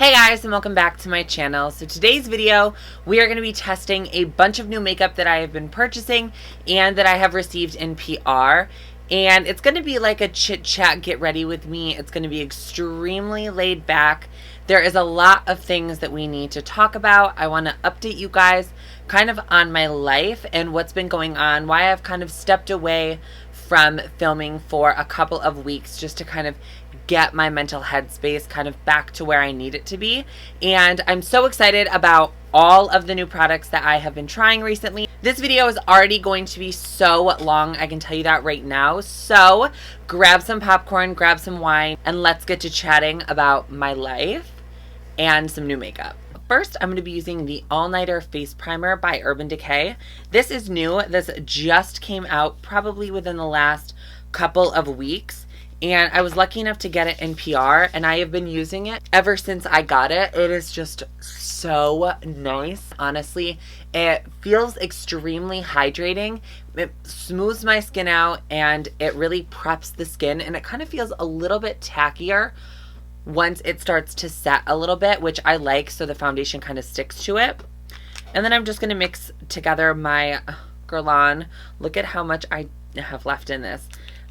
Hey guys, and welcome back to my channel. So today's video, we are going to be testing a bunch of new makeup that I have been purchasing and that I have received in PR. And it's going to be like a chit chat, get ready with me. It's going to be extremely laid back. There is a lot of things that we need to talk about. I want to update you guys kind of on my life and what's been going on, why I've kind of stepped away from filming for a couple of weeks just to kind of get my mental headspace kind of back to where I need it to be. And I'm so excited about all of the new products that I have been trying recently. This video is already going to be so long, I can tell you that right now. So grab some popcorn, grab some wine, and let's get to chatting about my life and some new makeup. First, I'm going to be using the All Nighter Face Primer by Urban Decay. This is new. This just came out probably within the last couple of weeks. And I was lucky enough to get it in PR, and I have been using it ever since I got it. It is just so nice, honestly. It feels extremely hydrating. It smooths my skin out, and it really preps the skin, and it kind of feels a little bit tackier once it starts to set a little bit, which I like, so the foundation kind of sticks to it. And then I'm just going to mix together my Guerlain. Look at how much I have left in this.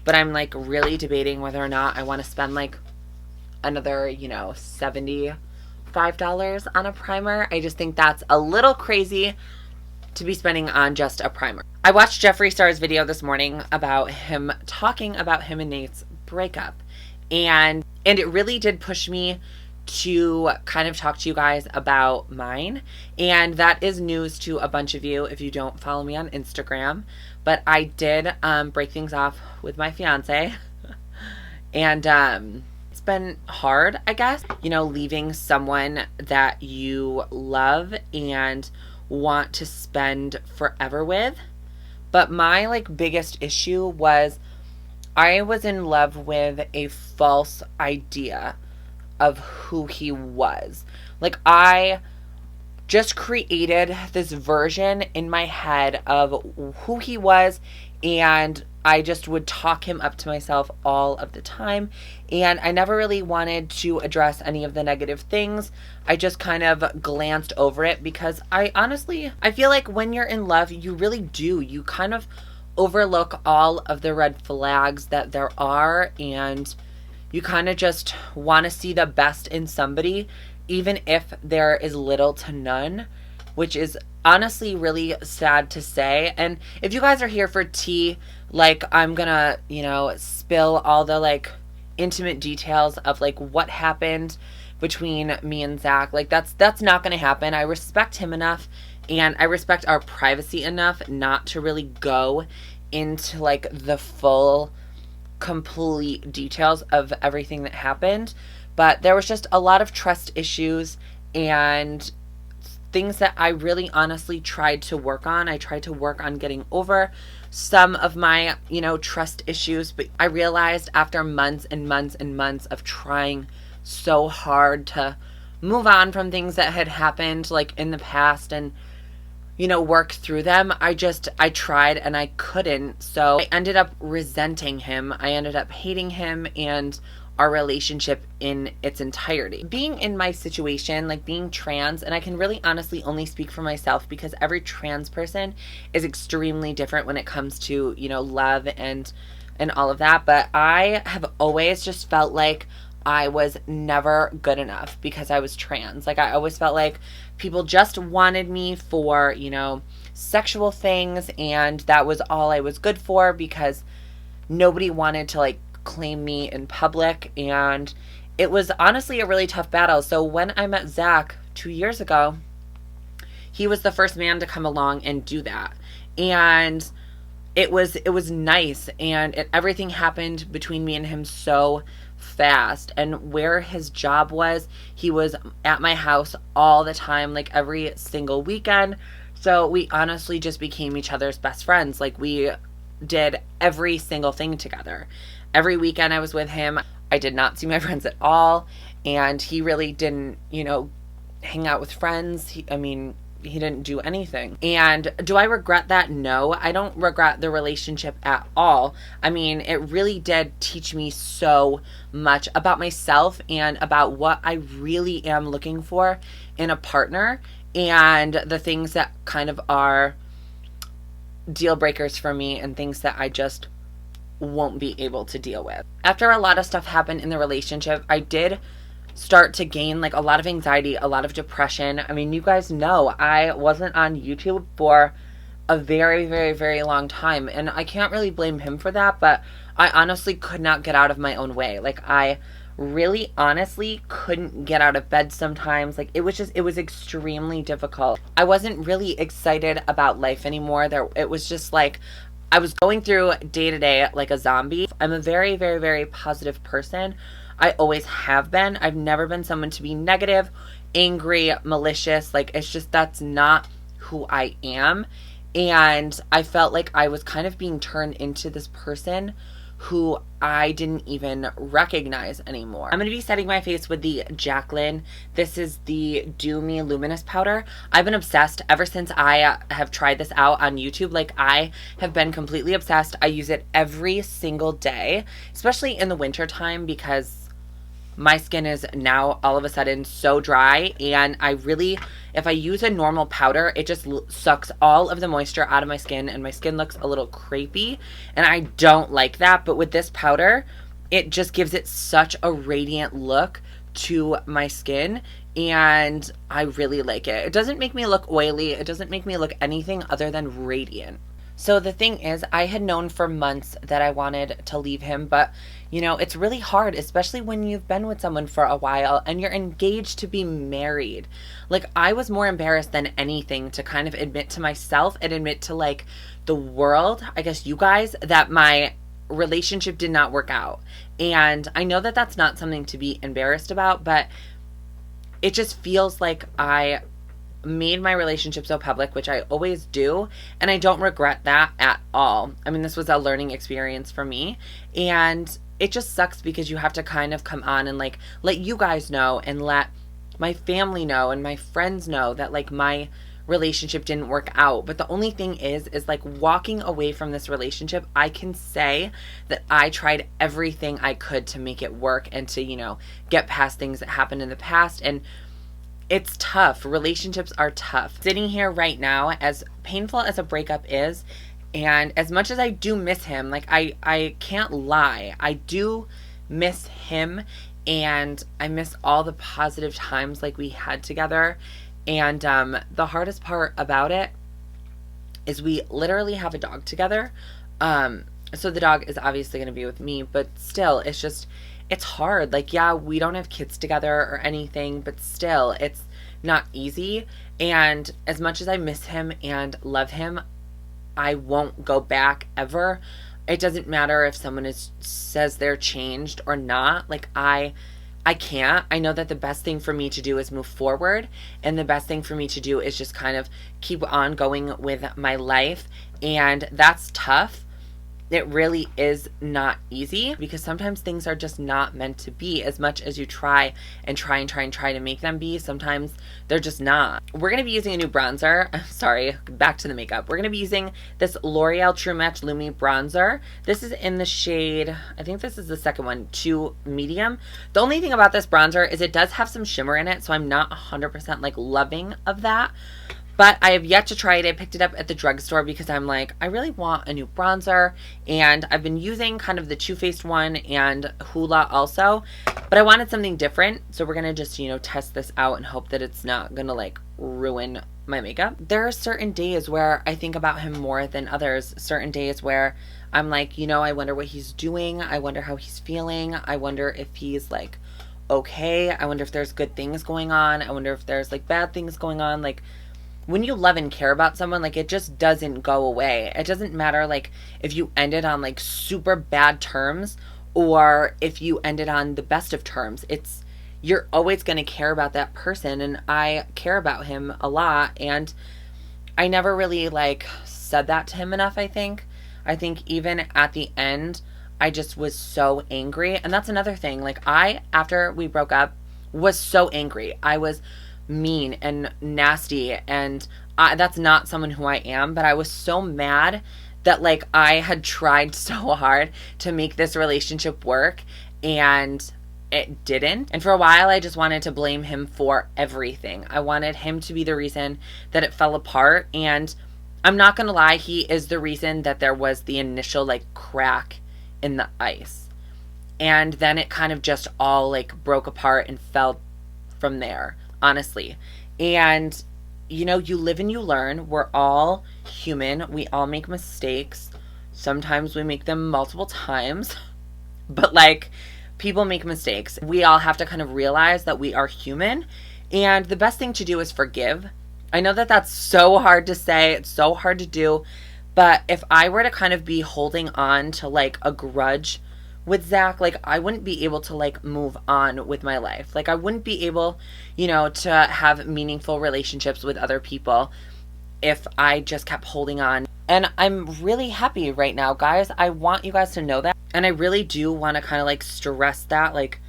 But I'm like really debating whether or not I want to spend like another, $75 on a primer. I just think that's a little crazy to be spending on just a primer. I watched Jeffree Star's video this morning about him talking about him and Nate's breakup. And it really did push me to kind of talk to you guys about mine. And that is news to a bunch of you if you don't follow me on Instagram. But I did break things off with my fiance. And it's been hard, I guess. Leaving someone that you love and want to spend forever with. But my biggest issue was I was in love with a false idea of who he was. I just created this version in my head of who he was, and I just would talk him up to myself all of the time, and I never really wanted to address any of the negative things. I just kind of glanced over it because I feel like when you're in love, you really do. You kind of overlook all of the red flags that there are, and you kind of just want to see the best in somebody, even if there is little to none, which is honestly really sad to say. And if you guys are here for tea, I'm gonna, spill all the intimate details of what happened between me and Zach. That's not gonna happen. I respect him enough, and I respect our privacy enough not to really go into the full complete details of everything that happened. But there was just a lot of trust issues and things that I really honestly tried to work on. I tried to work on getting over some of my, trust issues. But I realized after months and months and months of trying so hard to move on from things that had happened in the past and, work through them, I tried and I couldn't. So I ended up resenting him. I ended up hating him and our relationship in its entirety. Being in my situation, being trans, and I can really honestly only speak for myself because every trans person is extremely different when it comes to, love and all of that. But I have always just felt like I was never good enough because I was trans. I always felt like people just wanted me for, sexual things, and that was all I was good for because nobody wanted to claim me in public. And it was honestly a really tough battle. So when I met Zach 2 years ago, he was the first man to come along and do that. And it was nice, and everything happened between me and him so fast. And where his job was, he was at my house all the time, every single weekend. So we honestly just became each other's best friends. We did every single thing together. Every weekend I was with him. I did not see my friends at all, and he really didn't, hang out with friends. he didn't do anything. And do I regret that? No, I don't regret the relationship at all. I mean, it really did teach me so much about myself and about what I really am looking for in a partner, and the things that kind of are deal breakers for me and things that I just won't be able to deal with. After a lot of stuff happened in the relationship, I did start to gain like a lot of anxiety, a lot of depression. I mean, you guys know I wasn't on YouTube for a very, very, very long time, and I can't really blame him for that, but I honestly could not get out of my own way. Like, I really honestly couldn't get out of bed sometimes. Like, it was extremely difficult. I wasn't really excited about life anymore. It was just like I was going through day to day like a zombie. I'm a very, very, very positive person. I always have been. I've never been someone to be negative, angry, malicious. Like, it's just, that's not who I am. And I felt like I was kind of being turned into this person who I didn't even recognize anymore. I'm going to be setting my face with the Jaclyn. This is the Do Me Luminous Powder. I've been obsessed ever since I have tried this out on YouTube. Like, I have been completely obsessed. I use it every single day, especially in the winter time, because my skin is now all of a sudden so dry, and I really, if I use a normal powder, it just sucks all of the moisture out of my skin, and my skin looks a little crepey, and I don't like that. But with this powder, it just gives it such a radiant look to my skin, and I really like it. It doesn't make me look oily. It doesn't make me look anything other than radiant. So the thing is, I had known for months that I wanted to leave him, but you know, it's really hard, especially when you've been with someone for a while and you're engaged to be married. Like, I was more embarrassed than anything to kind of admit to myself and admit to like the world, I guess you guys, that my relationship did not work out. And I know that that's not something to be embarrassed about, but it just feels like I made my relationship so public, which I always do, and I don't regret that at all. I mean, this was a learning experience for me, and it just sucks because you have to kind of come on and like let you guys know and let my family know and my friends know that like my relationship didn't work out. But the only thing is like walking away from this relationship, I can say that I tried everything I could to make it work and to, you know, get past things that happened in the past. And it's tough. Relationships are tough. Sitting here right now, as painful as a breakup is, and as much as I do miss him, like I can't lie, I do miss him, and I miss all the positive times like we had together. And the hardest part about it is we literally have a dog together. So the dog is obviously going to be with me, but still, it's hard. Like, yeah, we don't have kids together or anything, but still, it's not easy. And as much as I miss him and love him, I won't go back ever. It doesn't matter if someone says they're changed or not. Like, I can't. I know that the best thing for me to do is move forward, and the best thing for me to do is just kind of keep on going with my life. And that's tough. It really is not easy, because sometimes things are just not meant to be. As much as you try to make them be, sometimes they're just not. We're going to be using a new bronzer. Sorry, back to the makeup. We're going to be using this L'Oreal True Match Lumi bronzer. This is in the shade, I think this is the second one, 2 medium. The only thing about this bronzer is it does have some shimmer in it, so I'm not 100% like loving of that. But I have yet to try it. I picked it up at the drugstore because I'm like, I really want a new bronzer. And I've been using kind of the Too Faced one and Hoola also. But I wanted something different. So we're going to just, you know, test this out and hope that it's not going to like ruin my makeup. There are certain days where I think about him more than others. Certain days where I'm like, you know, I wonder what he's doing. I wonder how he's feeling. I wonder if he's like okay. I wonder if there's good things going on. I wonder if there's like bad things going on. Like, when you love and care about someone, like, it just doesn't go away. It doesn't matter, like, if you ended on, like, super bad terms or if you ended on the best of terms. You're always going to care about that person, and I care about him a lot, and I never really, like, said that to him enough, I think. I think even at the end, I just was so angry, and that's another thing. Like, after we broke up, was so angry. I was mean and nasty, and that's not someone who I am. But I was so mad that like I had tried so hard to make this relationship work and it didn't. And for a while I just wanted to blame him for everything. I wanted him to be the reason that it fell apart, and I'm not gonna lie, he is the reason that there was the initial like crack in the ice. And then it kind of just all like broke apart and fell from there, honestly. And you know, you live and you learn. We're all human. We all make mistakes. Sometimes we make them multiple times, but like people make mistakes. We all have to kind of realize that we are human, and the best thing to do is forgive. I know that that's so hard to say. It's so hard to do, but if I were to kind of be holding on to like a grudge with Zach, like I wouldn't be able to like move on with my life. Like I wouldn't be able, you know, to have meaningful relationships with other people if I just kept holding on. And I'm really happy right now, guys. I want you guys to know that. And I really do want to kind of like stress that like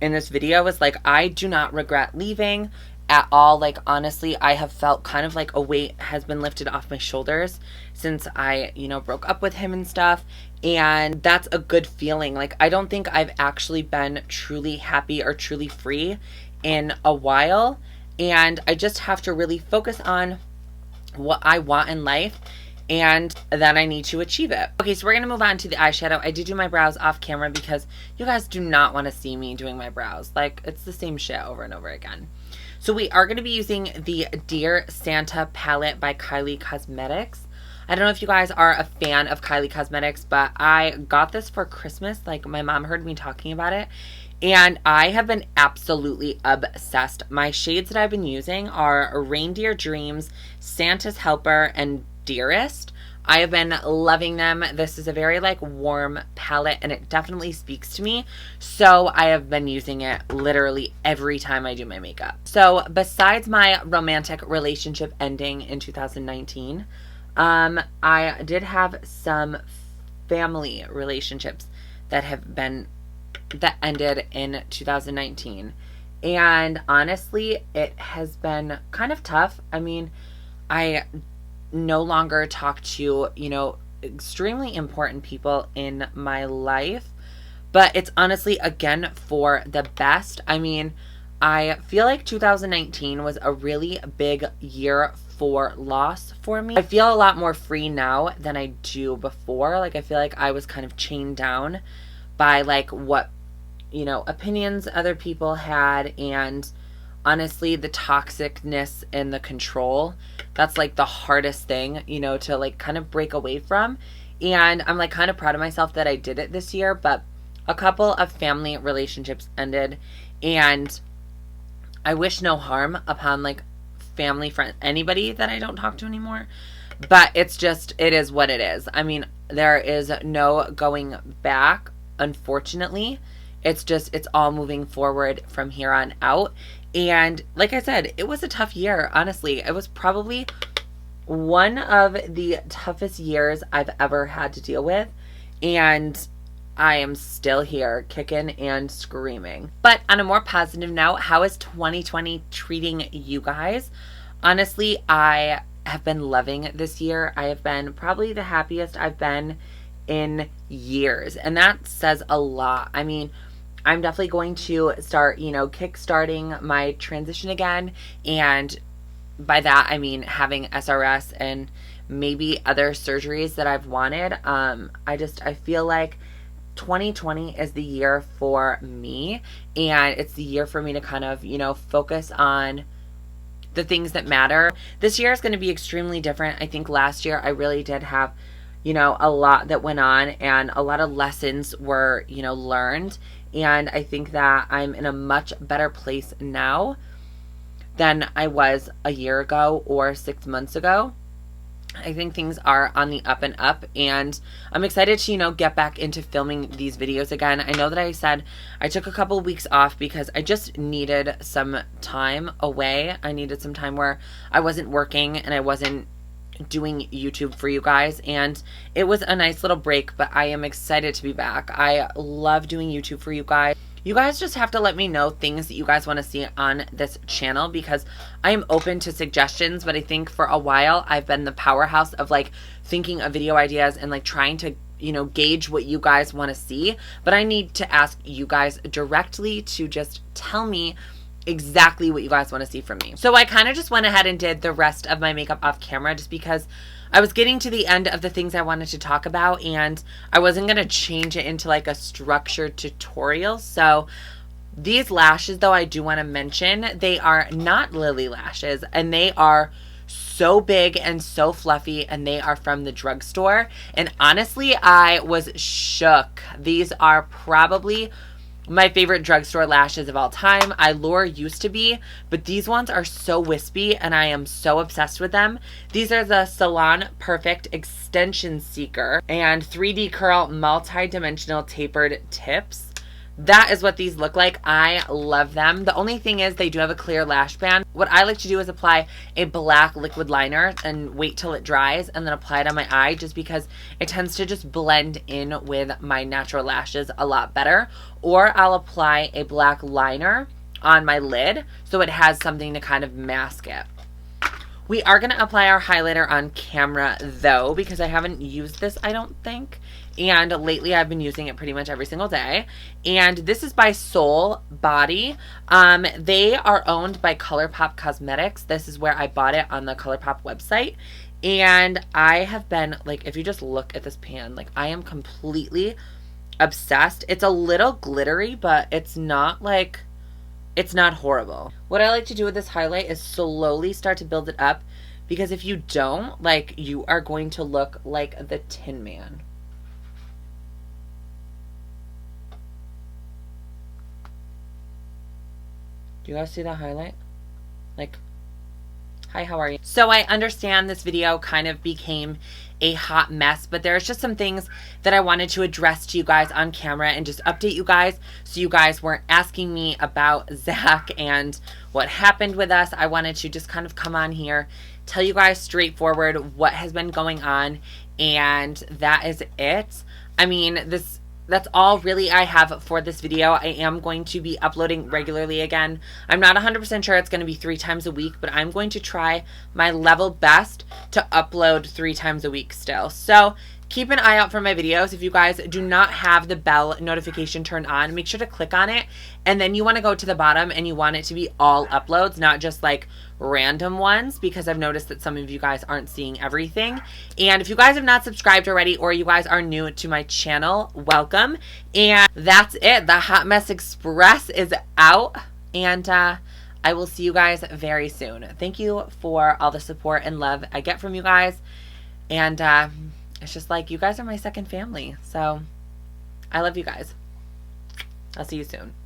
in this video is like I do not regret leaving at all. Like honestly, I have felt kind of like a weight has been lifted off my shoulders since I, you know, broke up with him and stuff. And that's a good feeling. Like I don't think I've actually been truly happy or truly free in a while. And I just have to really focus on what I want in life, and then I need to achieve it. Okay, so we're gonna move on to the eyeshadow. I did do my brows off camera because you guys do not want to see me doing my brows. Like it's the same shit over and over again. So we are going to be using the Dear Santa palette by Kylie Cosmetics. I don't know if you guys are a fan of Kylie Cosmetics, but I got this for Christmas. Like my mom heard me talking about it, and I have been absolutely obsessed. My shades that I've been using are Reindeer Dreams, Santa's Helper, and Dearest. I have been loving them. This is a very like warm palette, and it definitely speaks to me. So I have been using it literally every time I do my makeup. So besides my romantic relationship ending in 2019, I did have some family relationships that ended in 2019. And honestly, it has been kind of tough. I mean, I no longer talk to, you know, extremely important people in my life, but it's honestly again for the best. I mean, I feel like 2019 was a really big year for loss for me. I feel a lot more free now than I do before. Like I feel like I was kind of chained down by like what, you know, opinions other people had, and honestly the toxicness and the control. That's like the hardest thing, you know, to like kind of break away from. And I'm like kind of proud of myself that I did it this year. But a couple of family relationships ended, and I wish no harm upon like family, friend, anybody that I don't talk to anymore. But it's just, it is what it is. I mean, there is no going back, unfortunately. It's just, it's all moving forward from here on out. And like I said, it was a tough year, honestly. It was probably one of the toughest years I've ever had to deal with. And I am still here, kicking and screaming. But on a more positive note, how is 2020 treating you guys? Honestly, I have been loving this year. I have been probably the happiest I've been in years. And that says a lot. I mean, I'm definitely going to start, you know, kickstarting my transition again. And by that, I mean having SRS and maybe other surgeries that I've wanted. I feel like 2020 is the year for me, and it's the year for me to kind of, you know, focus on the things that matter. This year is going to be extremely different. I think last year I really did have, you know, a lot that went on, and a lot of lessons were, you know, learned. And I think that I'm in a much better place now than I was a year ago or 6 months ago. I think things are on the up and up, and I'm excited to, you know, get back into filming these videos again. I know that I said I took a couple of weeks off because I just needed some time away. I needed some time where I wasn't working and I wasn't doing YouTube for you guys, and it was a nice little break, but I am excited to be back. I love doing YouTube for you guys. you guys just have to let me know things that you guys want to see on this channel, because I am open to suggestions. But I think for a while I've been the powerhouse of like thinking of video ideas and like trying to, you know, gauge what you guys want to see. But I need to ask you guys directly to just tell me exactly what you guys want to see from me. So I kind of just went ahead and did the rest of my makeup off camera, just because I was getting to the end of the things I wanted to talk about, and I wasn't going to change it into like a structured tutorial. So these lashes, though, I do want to mention, they are not Lily lashes, and they are so big and so fluffy, and they are from the drugstore. And honestly, I was shook. These are probably my favorite drugstore lashes of all time. Allure used to be, but these ones are so wispy and I am so obsessed with them. These are the Salon Perfect Extension Seeker and 3D Curl Multi-Dimensional Tapered Tips. That is what these look like. I love them. The only thing is they do have a clear lash band. What I like to do is apply a black liquid liner and wait till it dries and then apply it on my eye, just because it tends to just blend in with my natural lashes a lot better. Or I'll apply a black liner on my lid so it has something to kind of mask it. We are going to apply our highlighter on camera though, because I haven't used this, I don't think. And lately I've been using it pretty much every single day. And this is by Soul Body. They are owned by ColourPop Cosmetics. This is where I bought it, on the ColourPop website. And I have been, like, if you just look at this pan, like, I am completely obsessed. It's a little glittery, but it's not like, it's not horrible. What I like to do with this highlight is slowly start to build it up, because if you don't, like, you are going to look like the Tin Man. Do you guys see that highlight? Like, hi, how are you? So I understand this video kind of became a hot mess, but there's just some things that I wanted to address to you guys on camera and just update you guys, so you guys weren't asking me about Zach and what happened with us. I wanted to just kind of come on here, tell you guys straightforward what has been going on, and that is it. I mean, that's all really I have for this video. I am going to be uploading regularly again. I'm not 100% sure it's going to be 3 times a week, but I'm going to try my level best to upload 3 times a week still. So keep an eye out for my videos. If you guys do not have the bell notification turned on, make sure to click on it. And then you want to go to the bottom and you want it to be all uploads, not just like random ones, because I've noticed that some of you guys aren't seeing everything. And if you guys have not subscribed already, or you guys are new to my channel, welcome. And that's it. The Hot Mess Express is out, and I will see you guys very soon. Thank you for all the support and love I get from you guys. And it's just like, you guys are my second family. So I love you guys. I'll see you soon.